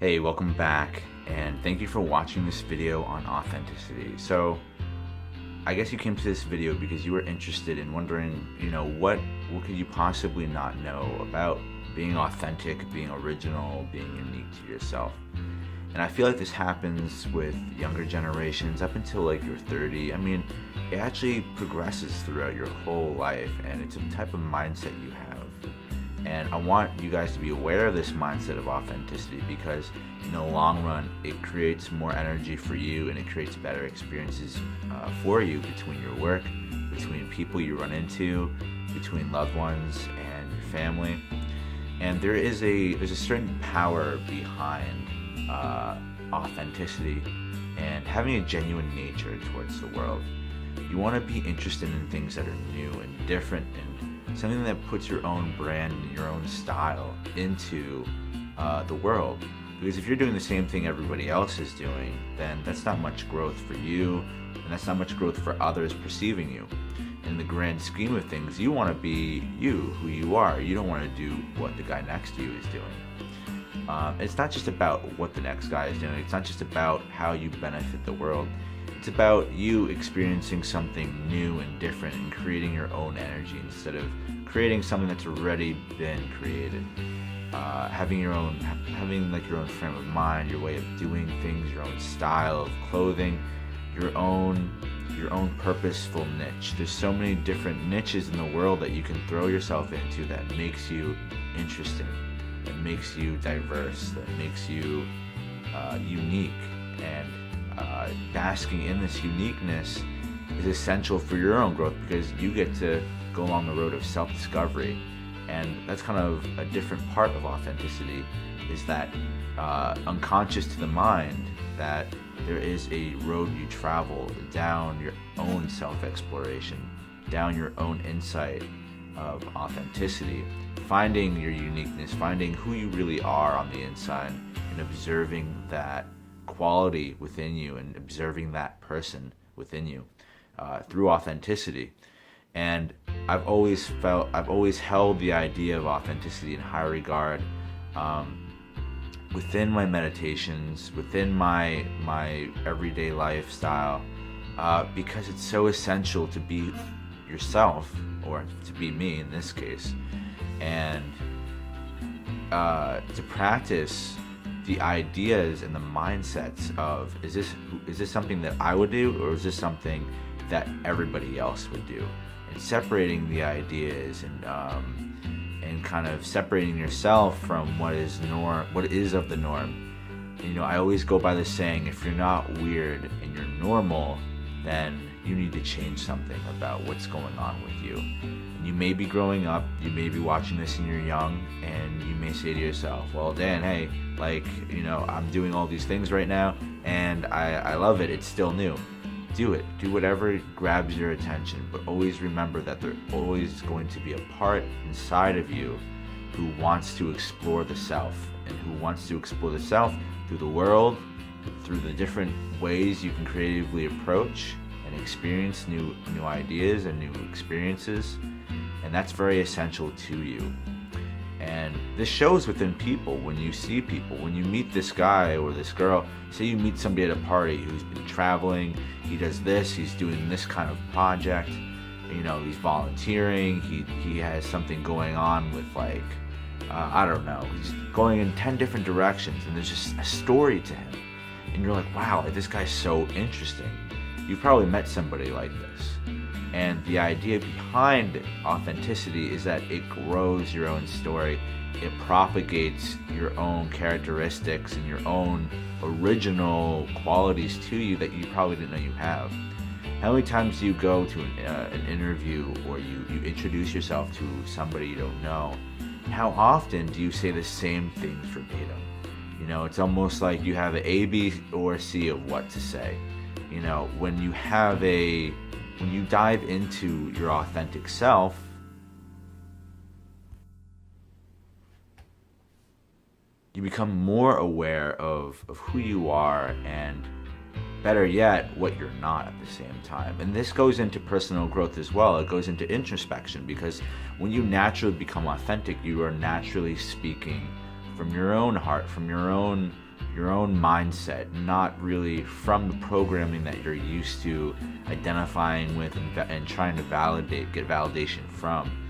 Hey, welcome back, and thank you for watching this video on authenticity. So, I guess you came to this video because you were interested in wondering, what could you possibly not know about being authentic, being original, being unique to yourself. And I feel like this happens with younger generations up until like you're 30. I mean, it actually progresses throughout your whole life, and it's a type of mindset you have. And I want you guys to be aware of this mindset of authenticity, because in the long run, it creates more energy for you, and it creates better experiences for you between your work, between people you run into, between loved ones and your family. And there's a certain power behind authenticity and having a genuine nature towards the world. You want to be interested in things that are new and different, and something that puts your own brand and your own style into the world. Because if you're doing the same thing everybody else is doing, then that's not much growth for you, and that's not much growth for others perceiving you. In the grand scheme of things, you want to be you, who you are. You don't want to do what the guy next to you is doing. It's not just about what the next guy is doing. It's not just about how you benefit the world. It's about you experiencing something new and different and creating your own energy instead of creating something that's already been created. Having your own frame of mind, your way of doing things, your own style of clothing, your own purposeful niche. There's so many different niches in the world that you can throw yourself into that makes you interesting, that makes you diverse, that makes you unique. And basking in this uniqueness is essential for your own growth, because you get to go along the road of self-discovery. And that's kind of a different part of authenticity, is that unconscious to the mind, that there is a road you travel down your own self-exploration, down your own insight of authenticity, finding your uniqueness, finding who you really are on the inside, and observing that quality within you and observing that person within you through authenticity. And I've always held the idea of authenticity in high regard within my meditations, within my everyday lifestyle, because it's so essential to be yourself, or to be me in this case, and to practice the ideas and the mindsets of, is this something that I would do, or is this something that everybody else would do? And separating the ideas and kind of separating yourself from what is of the norm. I always go by this saying, if you're not weird and you're normal, then you need to change something about what's going on with you. And you may be growing up, you may be watching this and you're young, and you may say to yourself, well, Dan, hey, I'm doing all these things right now, and I love it, it's still new. Do it. Do whatever grabs your attention, but always remember that there's always going to be a part inside of you who wants to explore the self, and who wants to explore the self through the world, through the different ways you can creatively approach and experience new ideas and new experiences. And that's very essential to you. And this shows within people. When you see people, when you meet this guy or this girl, say you meet somebody at a party who's been traveling, he does this, he's doing this kind of project, he's volunteering, he has something going on with he's going in 10 different directions, and there's just a story to him. And you're like, wow, this guy's so interesting. You've probably met somebody like this. And the idea behind authenticity is that it grows your own story. It propagates your own characteristics and your own original qualities to you that you probably didn't know you have. How many times do you go to an interview, or you introduce yourself to somebody you don't know? How often do you say the same thing verbatim? It's almost like you have an A, B, or C of what to say. When you dive into your authentic self, you become more aware of who you are, and better yet, what you're not at the same time. And this goes into personal growth as well. It goes into introspection, because when you naturally become authentic, you are naturally speaking from your own heart, from your own your own mindset, not really from the programming that you're used to identifying with and trying to get validation from.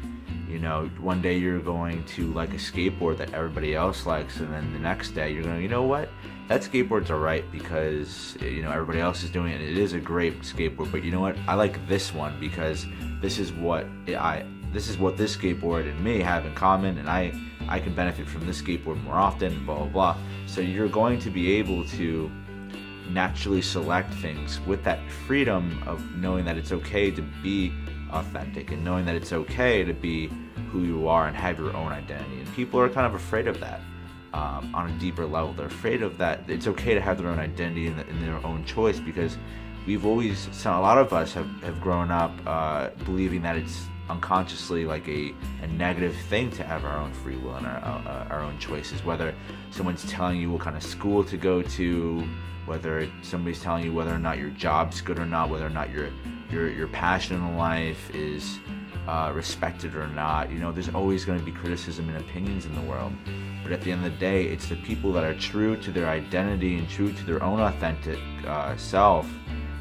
You know, one day you're going to like a skateboard that everybody else likes, and then the next day you're going, you know what, that skateboard's alright because, you know, everybody else is doing it. It is a great skateboard, but you know what, I like this one because this is what this skateboard and me have in common, and I can benefit from this skateboard more often, blah blah blah. So you're going to be able to naturally select things with that freedom of knowing that it's okay to be authentic, and knowing that it's okay to be who you are and have your own identity. And people are kind of afraid of that. On a deeper level, they're afraid of that. It's okay to have their own identity and their own choice, because a lot of us have grown up believing that it's unconsciously like a negative thing to have our own free will and our own choices. Whether someone's telling you what kind of school to go to, whether somebody's telling you whether or not your job's good or not, whether or not your passion in life is respected or not. You know, there's always going to be criticism and opinions in the world. But at the end of the day, it's the people that are true to their identity and true to their own authentic self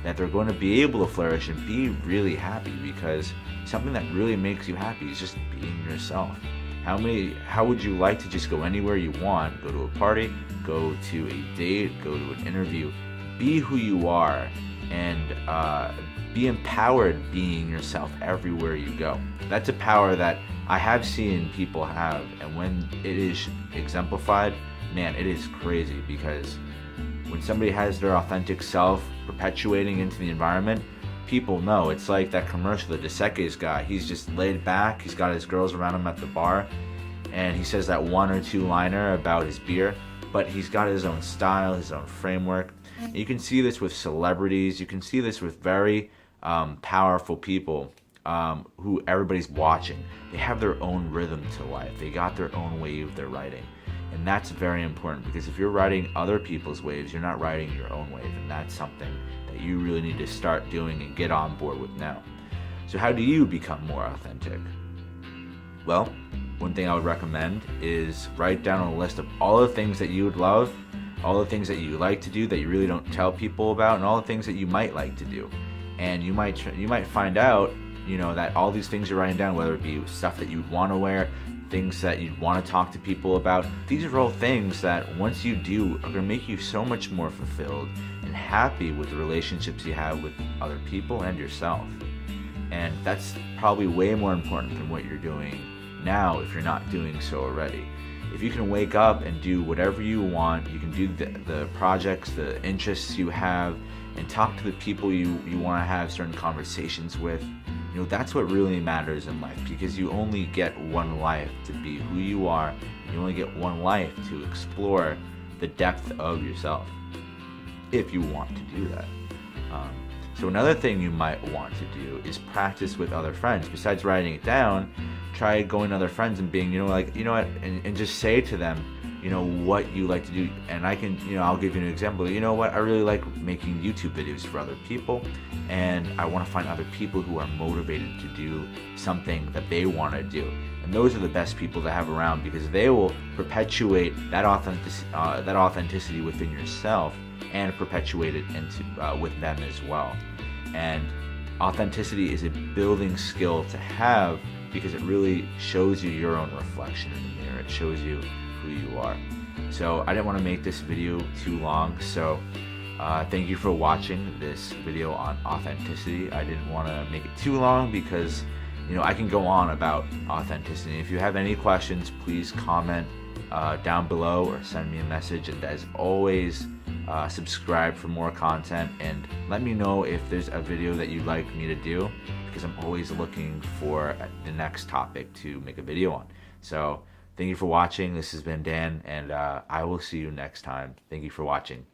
that they're going to be able to flourish and be really happy, because something that really makes you happy is just being yourself. How would you like to just go anywhere you want, go to a party, go to a date, go to an interview, be who you are, and be empowered being yourself everywhere you go? That's a power that I have seen people have, and when it is exemplified, man, it is crazy, because when somebody has their authentic self perpetuating into the environment, people know. It's like that commercial, the Dos Equis guy. He's just laid back, he's got his girls around him at the bar, and he says that one or two liner about his beer, but he's got his own style, his own framework. And you can see this with celebrities, you can see this with very powerful people who everybody's watching. They have their own rhythm to life, they got their own wave they're riding. And that's very important, because if you're riding other people's waves, you're not riding your own wave, and that's something that you really need to start doing and get on board with now. So how do you become more authentic? Well, one thing I would recommend is write down a list of all the things that you would love, all the things that you like to do that you really don't tell people about, and all the things that you might like to do. And you might find out, you know, that all these things you're writing down, whether it be stuff that you'd want to wear, things that you'd want to talk to people about, these are all things that once you do are going to make you so much more fulfilled and happy with the relationships you have with other people and yourself. And that's probably way more important than what you're doing now if you're not doing so already. If you can wake up and do whatever you want, you can do the projects, the interests you have, and talk to the people you want to have certain conversations with, you know, that's what really matters in life, because you only get one life to be who you are. You only get one life to explore the depth of yourself, if you want to do that. So another thing you might want to do is practice with other friends. Besides writing it down, try going to other friends and being, and just say to them, you know, what you like to do. And I'll give you an example. You know what, I really like making YouTube videos for other people, and I want to find other people who are motivated to do something that they want to do. And those are the best people to have around, because they will perpetuate that authenticity within yourself and perpetuate it with them as well. And authenticity is a building skill to have, because it really shows you your own reflection in the mirror. It shows you who you are. So I didn't want to make this video too long, so thank you for watching this video on authenticity. I didn't want to make it too long, because I can go on about authenticity. If you have any questions, please comment down below or send me a message. And as always, subscribe for more content, and let me know if there's a video that you'd like me to do, because I'm always looking for the next topic to make a video on. So thank you for watching. This has been Dan, and I will see you next time. Thank you for watching.